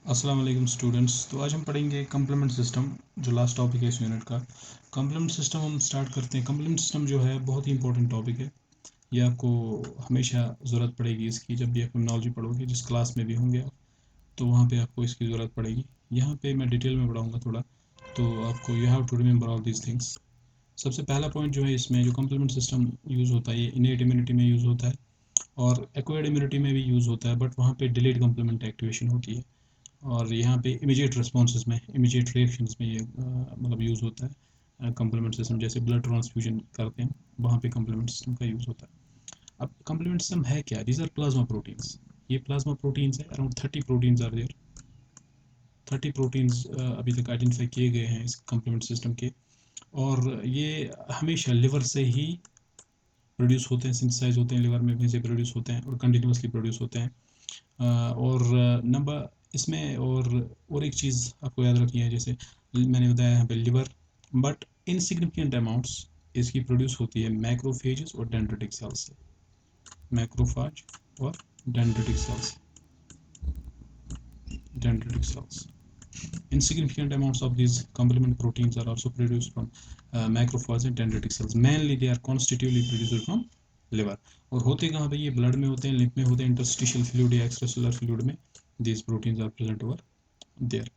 अस्सलाम वालेकुम स्टूडेंट्स। तो आज हम पढ़ेंगे कंप्लीमेंट सिस्टम, जो लास्ट टॉपिक है इस यूनिट का। कंप्लीमेंट सिस्टम हम स्टार्ट करते हैं। कंप्लीमेंट सिस्टम जो है बहुत ही इंपॉर्टेंट टॉपिक है। ये आपको हमेशा ज़रूरत पड़ेगी इसकी, जब भी आप नॉलेज पढ़ोगे, जिस क्लास में भी होंगे आप, तो वहाँ पे आपको इसकी ज़रूरत पड़ेगी। यहाँ पे मैं डिटेल में पढ़ाऊँगा थोड़ा, तो आपको you have to remember all these things. सबसे पहला पॉइंट जो है इसमें, जो कंप्लीमेंट सिस्टम यूज़ होता है, ये इनेट इम्यूनिटी में यूज़ होता है और एक्वायर्ड इम्यूनिटी में भी यूज़ होता है, बट वहाँ पे डिलेड कंप्लीमेंट एक्टिवेशन होती है। और यहाँ पे इमीडिएट रिस्पॉन्सेज में, इमीडिएट रिएक्शंस में ये मतलब यूज़ होता है कंप्लीमेंट सिस्टम। जैसे ब्लड ट्रांसफ्यूजन करते हैं, वहाँ पे कंप्लीमेंट सिस्टम का यूज़ होता है। अब कंप्लीमेंट सिस्टम है क्या? These are plasma proteins. ये प्लाज्मा प्रोटीन्स है, around 30 proteins are there. 30 proteins अभी तक आइडेंटिफाई किए गए हैं इस कंप्लीमेंट सिस्टम के। और ये हमेशा लिवर से ही प्रोड्यूस होते हैं, सिंथेसाइज होते हैं, लिवर में भी से प्रोड्यूस होते हैं और कंटिन्यूसली प्रोड्यूस होते हैं। और नंबर इसमें और एक चीज़ आपको याद रखनी है, जैसे मैंने बताया यहाँ पे लिवर, बट इनसिग्निफिकेंट अमाउंट्स इसकी प्रोड्यूस होती है मैक्रोफेजेस और डेंड्रिटिक सेल्स से। मैक्रोफाज और dendritic cells, dendritic cells. Insignificant amounts of these complement proteins are also produced from macrophages and dendritic cells. Mainly they are constitutively produced from liver. और होते कहाँ पे? ये ब्लड में होते हैं, लिम्फ में होते हैं, इंटरस्टिशियल फ्लूइड या एक्स्ट्रासेलुलर फ्लूइड में these proteins are present over there.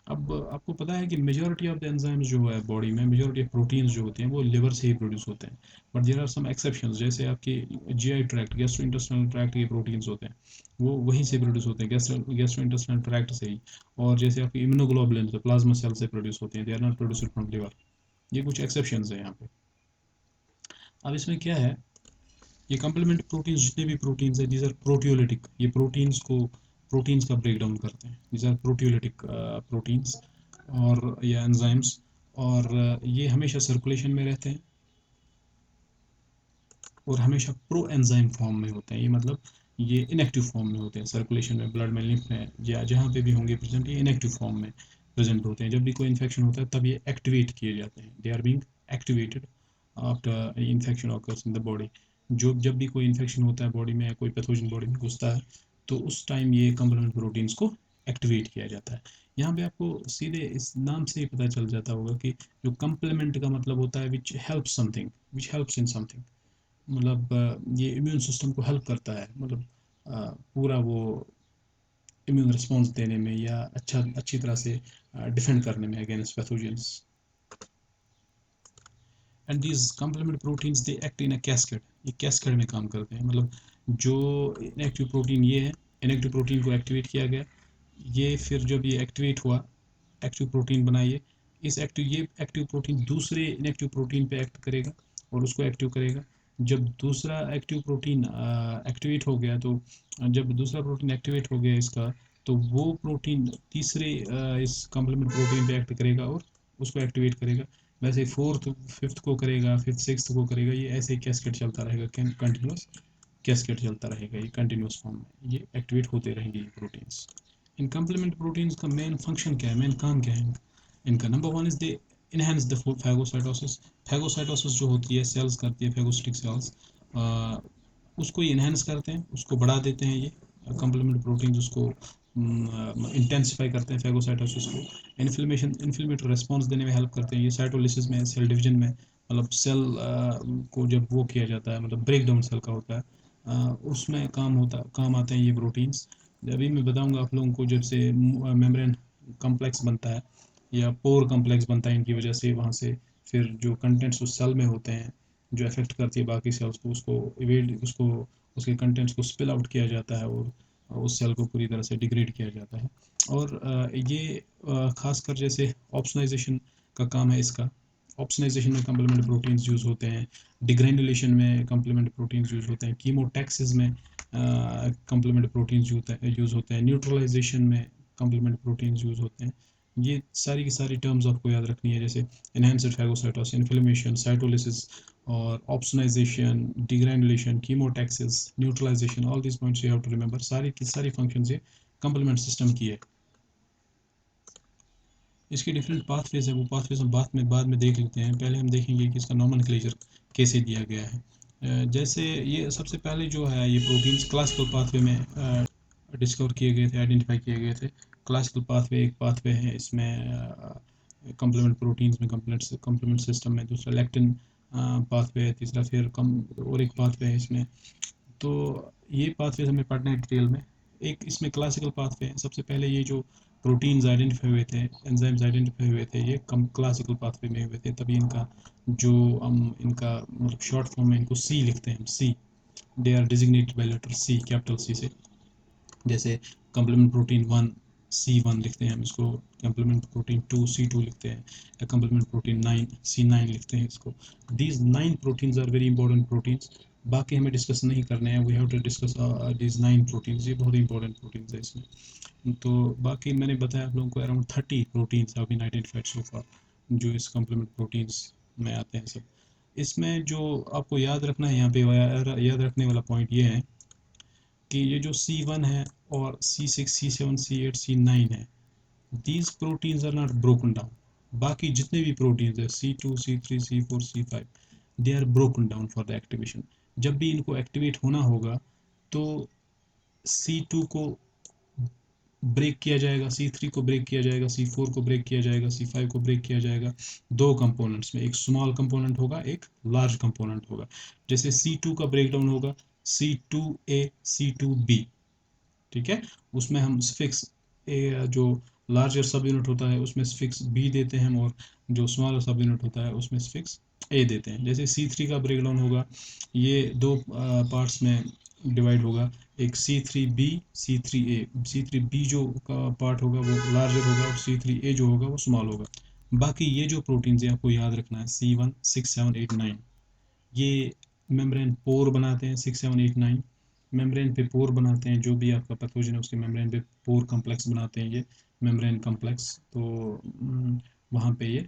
अब आपको पता है कि मेजॉरिटी ऑफ द एंजाइम्स जो है बॉडी में, मेजॉरिटी ऑफ प्रोटीन्स जो होते हैं वो लिवर से ही प्रोड्यूस होते हैं। But there are some exceptions, जैसे आपके GI tract, gastrointestinal tract के प्रोटीन्स होते हैं, वो वहीं से प्रोड्यूस होते हैं, गैस्ट्रो इंटेस्टाइनल ट्रैक्ट से ही। और जैसे आपके इम्यूनोग्लोबुलिन प्लाज्मा सेल से प्रोड्यूस होते हैं, they are not produced from liver. ये कुछ एक्सेप्शंस है यहाँ पे। अब इसमें क्या है, ये कम्प्लीमेंट प्रोटीन्स, जितने भी प्रोटीन्स है, दीज आर प्रोटियोलिटिक। ये प्रोटीन्स का ब्रेक डाउन करते हैं। दीज आर प्रोटियोलिटिक प्रोटीन्स और या एंजाइम्स। और ये हमेशा सर्कुलेशन में रहते हैं और हमेशा प्रो एंजाइम फॉर्म में होते हैं। ये मतलब ये इनएक्टिव फॉर्म में होते हैं, सर्कुलेशन में, ब्लड में, लिम्फ में, या जहाँ पे भी होंगे प्रेजेंट, ये इनएक्टिव फॉर्म में प्रेजेंट होते हैं। जब भी कोई इन्फेक्शन होता है तब ये एक्टिवेट किए जाते हैं, they are being activated after infection occurs in the body. जो जब भी कोई इन्फेक्शन होता है बॉडी में, कोई पैथोजन बॉडी में घुसता है, तो उस टाइम ये कंप्लीमेंट प्रोटीन्स को एक्टिवेट किया जाता है। यहाँ पे आपको सीधे इस नाम से ही पता चल जाता होगा कि जो कंप्लीमेंट का मतलब होता है which help something, which helps in something. मतलब ये इम्यून सिस्टम को हेल्प करता है, मतलब पूरा वो इम्यून रिस्पॉन्स देने में, या अच्छी तरह से डिफेंड करने में against pathogens. And these complement proteins they act in a cascade. ये कैस्केड में काम करते हैं, मतलब जो इनएक्टिव प्रोटीन ये है, इनएक्टिव प्रोटीन को एक्टिवेट किया गया, ये फिर जब ये एक्टिवेट हुआ, एक्टिव प्रोटीन बनाइए, ये एक्टिव प्रोटीन दूसरे इनएक्टिव प्रोटीन पे एक्ट करेगा और उसको एक्टिव करेगा। जब दूसरा एक्टिव प्रोटीन एक्टिवेट हो गया, तो जब दूसरा प्रोटीन एक्टिवेट हो गया इसका, तो वो प्रोटीन तीसरे इस कम्प्लीमेंट प्रोटीन पे एक्ट करेगा और उसको एक्टिवेट करेगा। वैसे फोर्थ फिफ्थ को करेगा, फिफ्थ सिक्स्थ को करेगा। ये ऐसे कैस्केड चलता रहेगा, कंटिन्यूस कैस्केड चलता रहेगा, ये कंटिन्यूस फॉर्म में ये एक्टिवेट होते रहेंगे ये प्रोटीन्स। इन कम्प्लीमेंट प्रोटीन्स का मेन फंक्शन क्या है, मेन काम क्या है इनका? Number one is they enhance the phagocytosis. Phagocytosis जो होती है, सेल्स करती है, फैगोसिटिक सेल्स, उसको इनहेंस करते हैं, उसको बढ़ा देते हैं। ये कम्प्लीमेंट प्रोटीन उसको इंटेंसिफाई करते हैं फैगोसाइटोसिस को। इन्फ्लेमेटरी रिस्पॉन्स देने में हेल्प करते हैं ये, साइटोलिसिस में, सेल डिवीजन में, मतलब सेल को जब वो किया जाता है, मतलब ब्रेक डाउन सेल का होता है, उसमें काम आते हैं ये प्रोटीन्स। अभी मैं बताऊंगा आप लोगों को, जब से मेम्ब्रेन कम्प्लेक्स बनता है या पोर कम्प्लेक्स बनता है इनकी वजह से, वहाँ से फिर जो कंटेंट्स उस सेल में होते हैं जो अफेक्ट करती है बाकी सेल्स को, उसको उसके कंटेंट्स को स्पिल आउट किया जाता है और उस सेल को पूरी तरह से डिग्रेड किया जाता है। और ये खासकर जैसे ऑप्सनाइजेशन का काम है इसका। ऑप्सनाइजेशन में कम्प्लीमेंट प्रोटीन्स यूज़ होते हैं, डिग्रेनुलेशन में कम्प्लीमेंट प्रोटीन्स यूज़ होते हैं, कीमोटैक्सिस में कम्प्लीमेंट प्रोटीन्स यूज़ होते हैं, न्यूट्रलाइजेशन में कम्प्लीमेंट प्रोटीन्स यूज़ होते हैं। ये सारी की सारी टर्म्स आपको याद रखनी है, जैसे एनहेंस्ड फैगोसाइटोसिस, इन्फ्लेमेशन, साइटोलिसिस और opsonization, degranulation, chemotaxis, neutralization, all this points you have to remember. सारी की सारी फंक्शंस ये कम्प्लीमेंट सिस्टम की है। इसकी डिफरेंट पाथवेज है, वो पाथवेज हम बाद में देख लेते हैं। पहले हम देखेंगे कि इसका नॉमेनक्लेचर कैसे दिया गया है। जैसे ये सबसे पहले जो है, ये प्रोटीन्स क्लासिकल पाथवे में डिस्कवर किए गए थे, आइडेंटिफाई किए गए थे। क्लासिकल पाथवे एक पाथवे है इसमें, कम्प्लीमेंट प्रोटीन्स में, कम्प्लीमेंट सिस्टम में। दूसरा लैक्टिन पाथवे है। तीसरा फिर कम और एक पाथवे है इसमें। तो ये पाथवे हमें पढ़ना है डिटेल में। एक इसमें क्लासिकल पाथवे है। सबसे पहले ये जो प्रोटीन्स आइडेंटिफाई हुए थे, एंजाइम्स आइडेंटिफाई हुए थे, ये कम क्लासिकल पाथवे में हुए थे। तभी इनका जो हम इनका मतलब शॉर्ट फॉर्म में इनको सी लिखते हैं, C. They are designated by letter C, capital C से। जैसे कम्प्लीमेंट प्रोटीन 1 C1 लिखते हैं हम इसको, कम्प्लीमेंट प्रोटीन 2 C2 लिखते हैं, या कम्प्लीमेंट प्रोटीन 9 C9 लिखते हैं इसको। These 9 proteins are very important proteins. बाकी हमें डिस्कस नहीं करने हैं, we have to discuss these 9 proteins. ये बहुत इंपॉर्टेंट प्रोटीन्स है इसमें। तो बाकी मैंने बताया आप लोगों को around 30 proteins have been identified so far, जो इस कम्प्लीमेंट प्रोटीन्स में आते हैं सब। इसमें जो आपको याद रखना है, यहाँ पे याद रखने वाला पॉइंट ये है कि ये जो C1 है और C6 C7 C8 C9 है, these proteins are not broken down. बाकी जितने भी प्रोटीन्स है C2 C3 C4 C5, they are broken down for the activation. जब भी इनको एक्टिवेट होना होगा तो C2 को ब्रेक किया जाएगा, C3 को ब्रेक किया जाएगा, C4 को ब्रेक किया जाएगा, C5 को ब्रेक किया जाएगा। दो कंपोनेंट्स में, एक स्मॉल कंपोनेंट होगा, एक लार्ज कंपोनेंट होगा। जैसे C2 का ब्रेक डाउन होगा C2A C2B, ठीक है। उसमें हम स्फिक्स ए, जो लार्जर सब यूनिट होता है उसमें स्फिक्स बी देते हैं हम, और जो स्मॉलर सब यूनिट होता है उसमें स्फिक्स ए देते हैं। जैसे C3 का ब्रेकडाउन होगा, ये दो पार्ट्स में डिवाइड होगा, एक C3B C3A। C3B जो का पार्ट होगा वो लार्जर होगा, और C3A जो होगा वो स्मॉल होगा। बाकी ये जो प्रोटीन्स है आपको याद रखना है, C1 6 7 8 9, ये मेम्ब्रेन पोर बनाते हैं। 6 7 8 9 मेम्ब्रेन पे पोर बनाते हैं। जो भी आपका पैथोजन है उसके मेम्ब्रेन पे पोर कम्प्लेक्स बनाते हैं ये, मेम्ब्रेन कम्प्लेक्स। तो वहाँ पे ये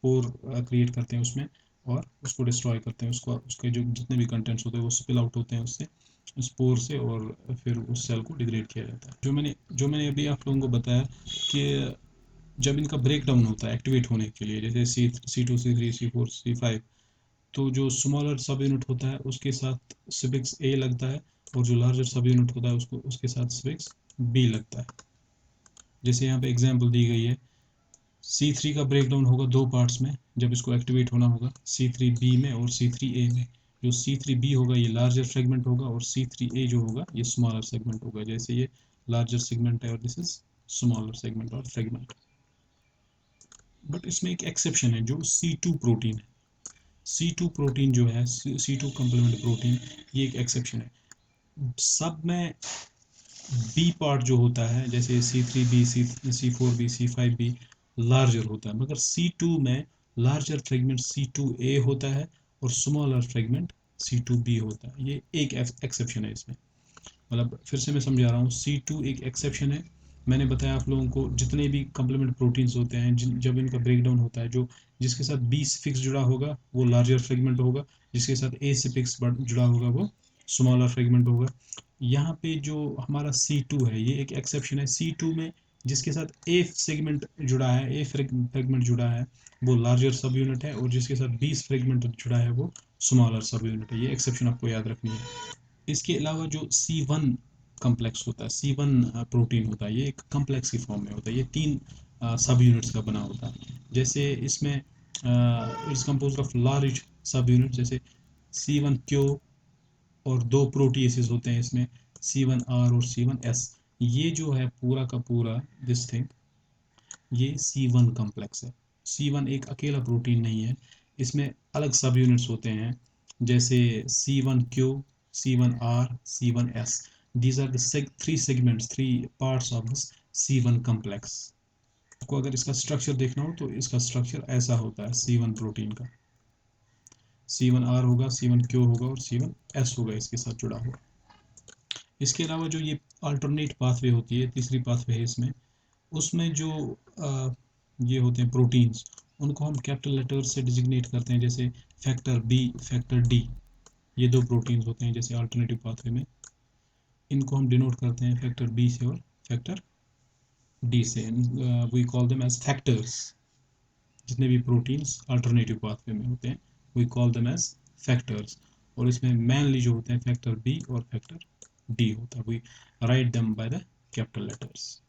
पोर क्रिएट करते हैं उसमें, और उसको डिस्ट्रॉय करते हैं। उसको, उसके जो जितने भी कंटेंट्स होते हैं वो स्पिल आउट होते हैं उससे, उस पोर से, और फिर उस सेल को डिग्रेड किया जाता है। जो मैंने अभी आप लोगों को बताया कि जब इनका ब्रेक डाउन होता है एक्टिवेट होने के लिए, जैसे C2 C3 C4 C5, तो जो स्मॉलर सब यूनिट होता है उसके साथ सिफिक्स ए लगता है, और जो लार्जर सब यूनिट होता है उसको उसके साथ सिफिक्स बी लगता है। जैसे यहाँ पे एग्जांपल दी गई है, C3 का ब्रेकडाउन होगा दो पार्ट्स में जब इसको एक्टिवेट होना होगा, C3B में और C3A में। जो C3B होगा ये लार्जर फ्रेगमेंट होगा, और C3A जो होगा ये स्मॉलर सेगमेंट होगा। जैसे ये लार्जर सेगमेंट है और दिस इज स्मॉलर सेगमेंट और फ्रेगमेंट। बट इसमें एक एक्सेप्शन है, जो C2 प्रोटीन है। C2 प्रोटीन जो है, C2 कम्प्लीमेंट प्रोटीन, ये एक एक्सेप्शन है। सब में बी पार्ट जो होता है, जैसे C3B C4B C5B लार्जर होता है, मगर C2 में लार्जर फ्रेगमेंट C2A होता है, और स्मॉलर फ्रेगमेंट C2B होता है। ये एक एक्सेप्शन है इसमें। मतलब फिर से मैं समझा रहा हूँ, C2 एक एक्सेप्शन है। मैंने बताया आप लोगों को, जितने भी कम्प्लीमेंट प्रोटीन्स होते हैं जब इनका ब्रेकडाउन होता है, जो जिसके साथ बी सिफिक्स जुड़ा होगा वो लार्जर फ्रेगमेंट होगा, जिसके साथ ए सिफिक्स जुड़ा होगा वो स्मॉलर फ्रेगमेंट होगा। यहाँ पे जो हमारा C2 है ये एक एक्सेप्शन है। C2 में जिसके साथ ए सेगमेंट जुड़ा है, ए फ्रेगमेंट जुड़ा है, वो लार्जर सब यूनिट है, और जिसके साथ बी फ्रेगमेंट जुड़ा है वो स्मॉलर सब यूनिट है। ये एक्सेप्शन आपको याद रखनी है। इसके अलावा जो C1 कम्प्लेक्स होता है, C1 प्रोटीन होता है, ये एक कम्प्लेक्स की फॉर्म में होता है। ये तीन सब यूनिट्स का बना होता है। जैसे इसमें इट्स कंपोज्ड ऑफ लार्ज सब यूनिट, जैसे C1Q, और दो प्रोटीएसेस होते हैं इसमें, C1R और C1S। ये जो है पूरा का पूरा दिस थिंग, ये C1 कम्प्लेक्स है। C1 एक अकेला प्रोटीन नहीं है, इसमें अलग सब यूनिट्स होते हैं, जैसे C1Q C1R C1S। These are the three segments, three parts of this C1 complex. आपको अगर इसका स्ट्रक्चर देखना हो तो इसका स्ट्रक्चर ऐसा होता है C1 प्रोटीन का। C1R होगा, C1Q होगा, और C1S होगा इसके साथ जुड़ा हुआ। इसके अलावा जो ये अल्टरनेट पाथवे होती है, तीसरी पाथवे है इसमें, उसमें जो ये होते हैं प्रोटीन्स, उनको हम कैपिटल लेटर से डिजिग्नेट करते हैं, जैसे फैक्टर बी, फैक्टर डी। ये दो प्रोटीन्स होते हैं जैसे अल्टरनेटिव पाथवे में, इनको हम डिनोट करते हैं फैक्टर बी से और फैक्टर डी से। We call them as factors. जितने भी प्रोटीन्स अल्टरनेटिव पाथवे में होते हैं we call them as factors. और इसमें मेनली जो होते हैं फैक्टर बी और फैक्टर डी होता है, we write them by the capital letters.